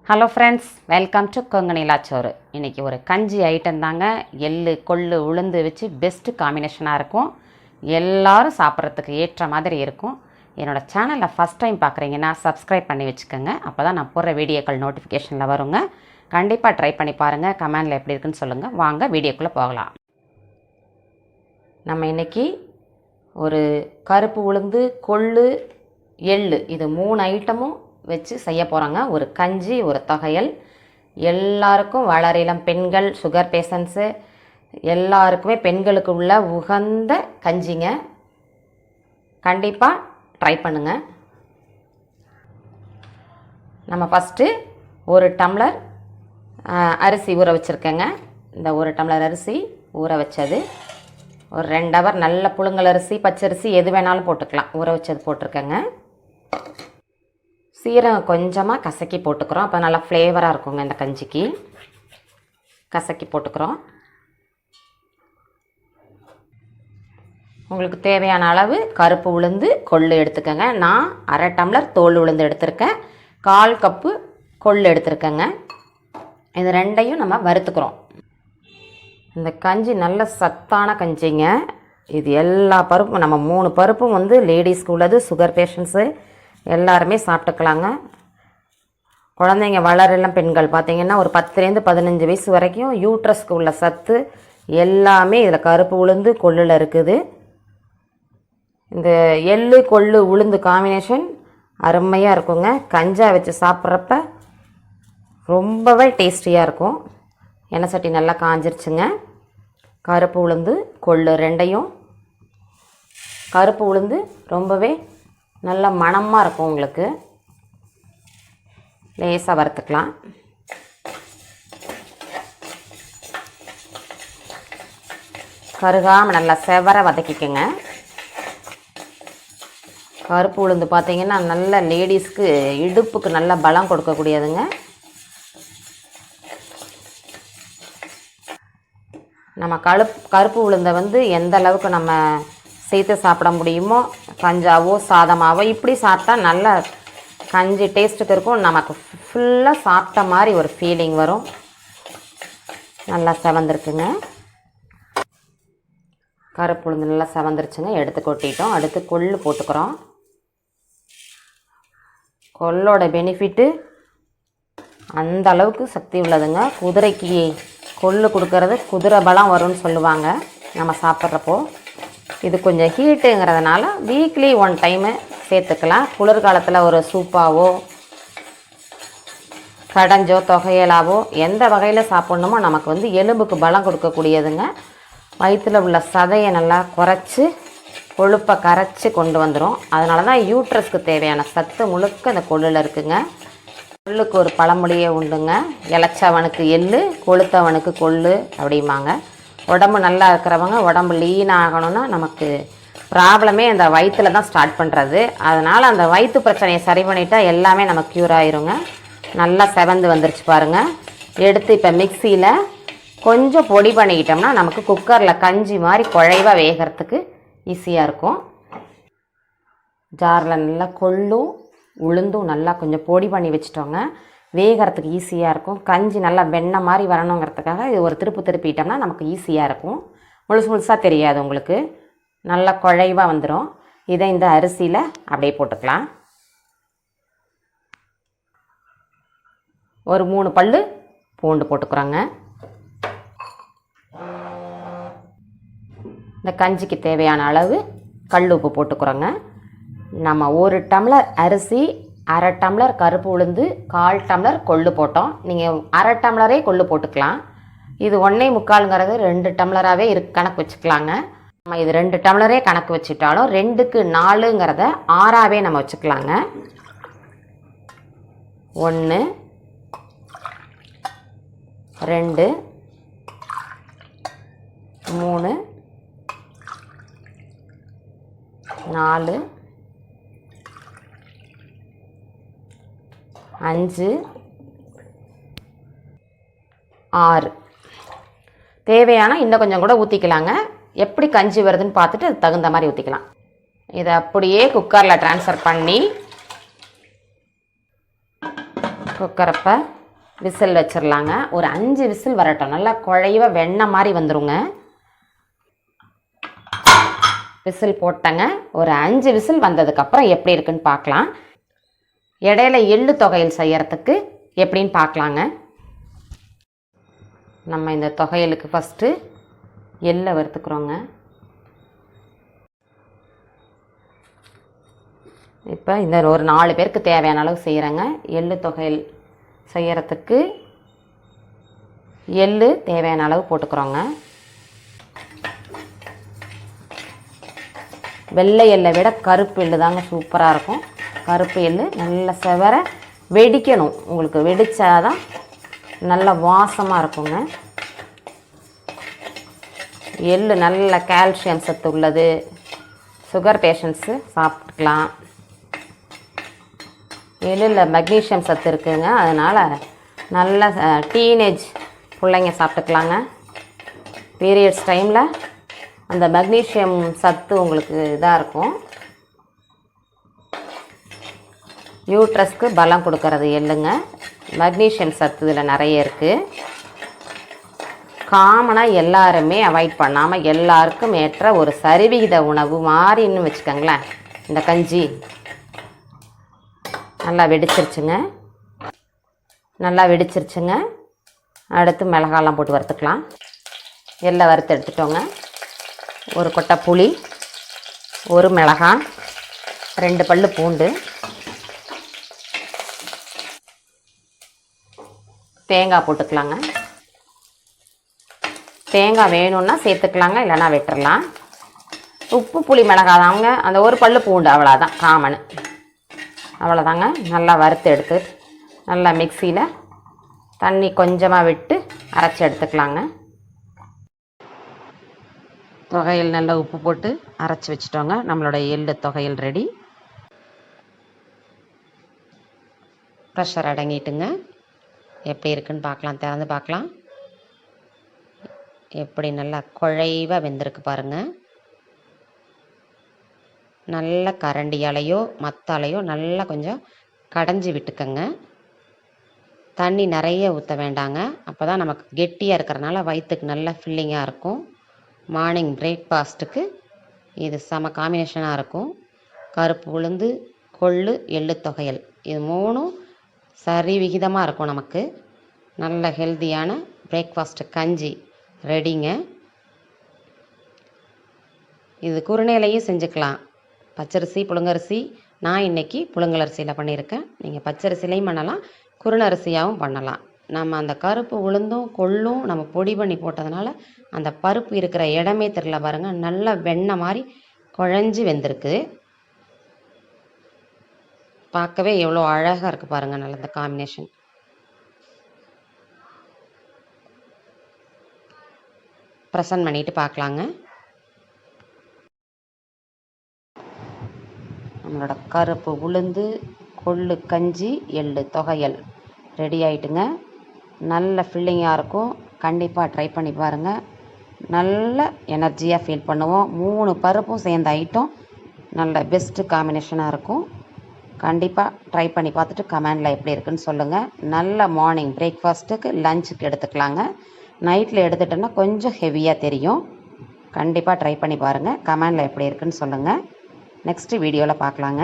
Hello friends, welcome to Kongu நிலா சோறு. இன்றைக்கி ஒரு கஞ்சி ஐட்டம் தாங்க. எள்ளு கொள்ளு உளுந்து வச்சு பெஸ்ட்டு காம்பினேஷனாக இருக்கும். எல்லோரும் சாப்பிட்றதுக்கு ஏற்ற மாதிரி இருக்கும். என்னோடய சேனலில் ஃபஸ்ட் டைம் பார்க்குறீங்கன்னா சப்ஸ்கிரைப் பண்ணி வச்சுக்கோங்க. அப்போ தான் நான் போடுற வீடியோக்கள் நோட்டிஃபிகேஷனில் வருங்க. கண்டிப்பாக ட்ரை பண்ணி பாருங்கள். கமெண்டில் எப்படி இருக்குன்னு சொல்லுங்கள். வாங்க வீடியோக்குள்ளே போகலாம். நம்ம இன்றைக்கி ஒரு கருப்பு உளுந்து கொள்ளு எள்ளு இது 3 ஐட்டமும் வச்சு செய்ய போகிறாங்க. ஒரு கஞ்சி, ஒரு தொகையல். எல்லாருக்கும் வளரிளம் பெண்கள், சுகர் பேஷண்ட்ஸு எல்லாருக்குமே பெண்களுக்கு உள்ள உகந்த கஞ்சிங்க. கண்டிப்பாக ட்ரை பண்ணுங்கள். நம்ம ஃபஸ்ட்டு ஒரு டம்ளர் அரிசி ஊற வச்சுருக்கேங்க. இந்த ஒரு டம்ளர் அரிசி ஊற வச்சது ஒரு 2 ஹவர் நல்ல புழுங்கல் அரிசி, பச்சரிசி எது வேணாலும் போட்டுக்கலாம். ஊற வச்சது போட்டிருக்கேங்க. சீரகம் கொஞ்சமாக கசக்கி போட்டுக்கிறோம். அப்போ நல்லா ஃப்ளேவராக இருக்குங்க இந்த கஞ்சிக்கு. கசக்கி போட்டுக்கிறோம். உங்களுக்கு தேவையான அளவு கருப்பு உளுந்து கொள்ளு எடுத்துக்கோங்க. நான் 1/2 டம்ளர் தோல் உளுந்து எடுத்திருக்கேன். 1/4 கப்பு கொள்ளு எடுத்திருக்கேங்க. இது 2ஐயும் நம்ம வறுத்துக்கிறோம். இந்த கஞ்சி நல்ல சத்தான கஞ்சிங்க. இது எல்லா பருப்பும் நம்ம 3 பருப்பும் லேடிஸ்க்கு உள்ளது. சுகர் பேஷண்ட்ஸு எல்லாருமே சாப்பிட்டுக்கலாங்க. குழந்தைங்க வளரெல்லாம் பெண்கள் பார்த்திங்கன்னா ஒரு 10லேருந்து 15 வயசு வரைக்கும் யூட்ரஸ்க்கு உள்ள சத்து எல்லாமே இதில் கருப்பு உளுந்து கொள்ளில் இருக்குது. இந்த எள்ளு கொள்ளு உளுந்து காம்பினேஷன் அருமையாக இருக்குங்க. கஞ்சா வச்சு சாப்பிட்றப்ப ரொம்பவே டேஸ்டியாக இருக்கும். எண்ணெய் சட்டி நல்லா காஞ்சிருச்சுங்க. கருப்பு உளுந்து கொள்ளு 2ஐயும், கருப்பு உளுந்து ரொம்பவே நல்ல மணமாக இருக்கும். உங்களுக்கு லேசாக வறுத்துக்கலாம். கருகாமல் நல்லா செவர வதக்கிக்கங்க. கருப்பு உளுந்து பார்த்திங்கன்னா நல்ல லேடிஸ்க்கு இடுப்புக்கு நல்ல பலம் கொடுக்கக்கூடியதுங்க. நம்ம கருப்பு உளுந்தை எந்த அளவுக்கு நம்ம சேர்த்து சாப்பிட முடியுமோ, கஞ்சாவோ சாதமாவோ இப்படி சாப்பிட்டா நல்ல கஞ்சி டேஸ்ட்டுக்கு இருக்கும். நமக்கு ஃபுல்லாக சாப்பிட்ட மாதிரி ஒரு ஃபீலிங் வரும். நல்லா செவந்திருக்குங்க. கருப்பு உளுந்து நல்லா செவந்துருச்சுங்க. எடுத்து கொட்டிட்டோம். அடுத்து கொள்ளு போட்டுக்கிறோம். கொள்ளோட பெனிஃபிட்டு அந்த அளவுக்கு சக்தி உள்ளதுங்க. குதிரைக்கு கொள்ளு கொடுக்கறது குதிரை பலம் வரும்னு சொல்லுவாங்க நம்ம சாப்பிட்றப்போ. இது கொஞ்சம் ஹீட்டுங்கிறதுனால வீக்லி 1 டைமு சேர்த்துக்கலாம். குளிர்காலத்தில் ஒரு சூப்பாவோ கடைஞ்சோ தொகையலாவோ எந்த வகையில் சாப்பிட்ணுமோ நமக்கு எலும்புக்கு பலம் கொடுக்கக்கூடியதுங்க. வயிற்றில் உள்ள சதையை நல்லா குறைச்சி கொழுப்பை கரைச்சி கொண்டு வந்துடும். அதனால தான் யூட்ரஸ்க்கு தேவையான சத்து முழுக்க இந்த கொள்ளில் இருக்குங்க. கொள்ளுக்கு ஒரு பழமொழியே உண்டுங்க. இளைச்சவனுக்கு எள்ளு, கொளுத்தவனுக்கு கொள்ளு அப்படிம்பாங்க. உடம்பு நல்லா இருக்கிறவங்க உடம்பு லீன் ஆகணும்னா நமக்கு ப்ராப்ளமே அந்த வயிற்றில் தான் ஸ்டார்ட் பண்ணுறது. அதனால் அந்த வயிற்று பிரச்சனையை சரி பண்ணிட்டா எல்லாமே நமக்கு க்யூர் ஆயிருங்க. நல்லா செவந்து வந்துருச்சு பாருங்கள். எடுத்து இப்போ மிக்சியில் கொஞ்சம் பொடி பண்ணிக்கிட்டோம்னா நமக்கு குக்கரில் கஞ்சி மாதிரி குழைவாக வேகிறதுக்கு ஈஸியாக இருக்கும். ஜாரில் நல்லா கொள்ளும் உளுந்தும் நல்லா கொஞ்சம் பொடி பண்ணி வச்சுட்டோங்க. வேகிறதுக்கு ஈஸியாக இருக்கும். கஞ்சி நல்லா வெண்ணெய் மாதிரி வரணுங்கிறதுக்காக இது ஒரு திருப்பிட்டோம்னா நமக்கு ஈஸியாக இருக்கும். முழுசாக தெரியாது உங்களுக்கு. நல்லா குழைவாக வந்துடும். இதை இந்த அரிசியில் அப்படியே போட்டுக்கலாம். ஒரு 3 பல்லு பூண்டு போட்டுக்கிறோங்க. இந்த கஞ்சிக்கு தேவையான அளவு கல் உப்பு போட்டுக்கிறோங்க. நம்ம 1 டம்ளர் அரிசி, 1/2 டம்ளர் கருப்பு உளுந்து, 1/4 டம்ளர் கொள்ளு போட்டோம். நீங்கள் 1/2 டம்ளரே கொள்ளு போட்டுக்கலாம். இது 1.25ங்கிறது 2 டம்ளராகவே கணக்கு வச்சுக்கலாங்க. நம்ம இது 2 டம்ளரே கணக்கு வச்சுட்டாலும் 2க்கு 4ங்கிறத 6ஆகவே நம்ம வச்சுக்கலாங்க. 1 2 3 4 5 6 தேவையான இன்னும் கொஞ்சம் கூட ஊற்றிக்கலாங்க. எப்படி கஞ்சி வருதுன்னு பார்த்துட்டு அது தகுந்த மாதிரி ஊற்றிக்கலாம். இதை அப்படியே குக்கரில் ட்ரான்ஸ்ஃபர் பண்ணி குக்கரப்போ விசில் வச்சிடலாங்க. ஒரு 5 விசில் வரட்டும். நல்லா குழைவா வெண்ணெய் மாதிரி வந்துருங்க. விசில் போட்டங்க. ஒரு 5 விசில் வந்ததுக்கப்புறம் எப்படி இருக்குன்னு பார்க்கலாம். இடையில எள்ளு தொகையல் செய்யறதுக்கு எப்படின்னு பார்க்கலாங்க. நம்ம இந்த தொகையலுக்கு ஃபஸ்ட்டு எள்ளை வறுத்துக்கிறோங்க. இப்போ இந்த ஒரு 4 பேருக்கு தேவையான அளவு செய்கிறேங்க. எள்ளு தொகையல் செய்கிறதுக்கு எள்ளு தேவையான அளவு போட்டுக்கிறோங்க. வெள்ளை எள்ளை விட கருப்பு எள்ளு தாங்க சூப்பராக இருக்கும். கருப்பு எள்ளு நல்ல செவர வெடிக்கணும். உங்களுக்கு வெடித்தாதான் நல்ல வாசமாக இருக்குங்க. எள்ளு நல்ல கால்சியம் சத்து உள்ளது. சுகர் பேஷண்ட்ஸு சாப்பிட்டுக்கலாம். எள்ளில் மெக்னீஷியம் சத்து இருக்குதுங்க. அதனால் நல்ல டீனேஜ் பிள்ளைங்க சாப்பிட்டுக்கலாங்க. பீரியட்ஸ் டைமில் அந்த மெக்னீஷியம் சத்து உங்களுக்கு இதாக இருக்கும். யூட்ரஸ்க்கு பலம் கொடுக்கறது எள்ளுங்க. மெக்னீஷியம் சத்து இதில் நிறைய இருக்குது. காமனாக எல்லாருமே அவாய்ட் பண்ணாமல் எல்லாருக்கும் ஏற்ற ஒரு சரிவிகித உணவு மாதிரின்னு வச்சுக்கோங்களேன். இந்த கஞ்சி நல்லா வெடிச்சிருச்சுங்க. அடுத்து மிளகாலாம் போட்டு வறுத்துக்கலாம். எல்லாம் வறுத்து எடுத்துட்டோங்க. ஒரு கொட்டை புளி, ஒரு மிளகாய், 2 பல்லு பூண்டு, தேங்காய் போட்டுக்கலாங்க. தேங்காய் வேணும்னா சேர்த்துக்கலாங்க, இல்லைனா விட்டுறலாம். உப்பு புளி மிளகாய் தாங்க. அந்த ஒரு பல்லு பூண்டு அவ்வளோதான் காமனு. அவ்வளோதாங்க. நல்லா வறுத்து எடுத்து நல்லா மிக்சியில் தண்ணி கொஞ்சமாக விட்டு அரைச்சி எடுத்துக்கலாங்க. தொகையில் நல்லா உப்பு போட்டு அரைச்சி வச்சுட்டோங்க. நம்மளோட எள்ளு தொகையில் ரெடி. ப்ரெஷர் அடங்கிட்டுங்க. எப்படி இருக்குன்னு பார்க்கலாம். திறந்து பார்க்கலாம். எப்படி நல்லா குழைவாக வெந்திருக்கு பாருங்கள். நல்ல கரண்டியாலையோ மத்தாலையோ நல்லா கொஞ்சம் கடைஞ்சி விட்டுக்கங்க. தண்ணி நிறைய ஊற்ற வேண்டாங்க. அப்போ தான் நமக்கு கெட்டியாக இருக்கிறனால வயிற்றுக்கு நல்லா ஃபில்லிங்காக இருக்கும். மார்னிங் பிரேக்ஃபாஸ்ட்டுக்கு இது செம காம்பினேஷனாக இருக்கும். கருப்பு உளுந்து, கொள்ளு, எள்ளு தொகையல் இது 3ம் சரி விகிதமாக இருக்கும். நமக்கு நல்ல ஹெல்த்தியான பிரேக்ஃபாஸ்ட்டு கஞ்சி ரெடிங்க. இது குறுநெலையும் செஞ்சுக்கலாம். பச்சரிசி, புழுங்கரிசி. நான் இன்றைக்கி புழுங்கலரிசியில் பண்ணியிருக்கேன். நீங்கள் பச்சரிசிலையும் பண்ணலாம், குறுநரிசியாகவும் பண்ணலாம். நம்ம அந்த கருப்பு உளுந்தும் கொள்ளும் நம்ம பொடி பண்ணி போட்டதுனால அந்த பருப்பு இருக்கிற இடமே தெரியல பாருங்கள். நல்லா வெண்ணெய் மாதிரி குழஞ்சி வெந்திருக்கு. பார்க்கவே எவ்வளோ அழகாக இருக்குது பாருங்கள். நல்ல இந்த காம்பினேஷன். ப்ரெசன்ட் பண்ணிவிட்டு பார்க்கலாங்க. நம்மளோட கருப்பு உளுந்து கொள்ளு கஞ்சி எள்ளு தொகையல் ரெடி ஆகிட்டுங்க. நல்ல ஃபில்லிங்காக இருக்கும். கண்டிப்பாக ட்ரை பண்ணி பாருங்கள். நல்ல எனர்ஜியாக ஃபீல் பண்ணுவோம். 3 பருப்பும் சேர்ந்த ஐட்டம் நல்ல பெஸ்ட்டு காம்பினேஷனாக இருக்கும். கண்டிப்பாக ட்ரை பண்ணி பார்த்துட்டு கமெண்டில் எப்படி இருக்குன்னு சொல்லுங்கள். நல்ல மார்னிங் பிரேக்ஃபாஸ்ட்டுக்கு லஞ்சுக்கு எடுத்துக்கலாங்க. நைட்டில் எடுத்துட்டோன்னா கொஞ்சம் ஹெவியாக தெரியும். கண்டிப்பாக ட்ரை பண்ணி பாருங்கள். கமெண்டில் எப்படி இருக்குன்னு சொல்லுங்கள். நெக்ஸ்ட்டு வீடியோவில் பார்க்கலாங்க.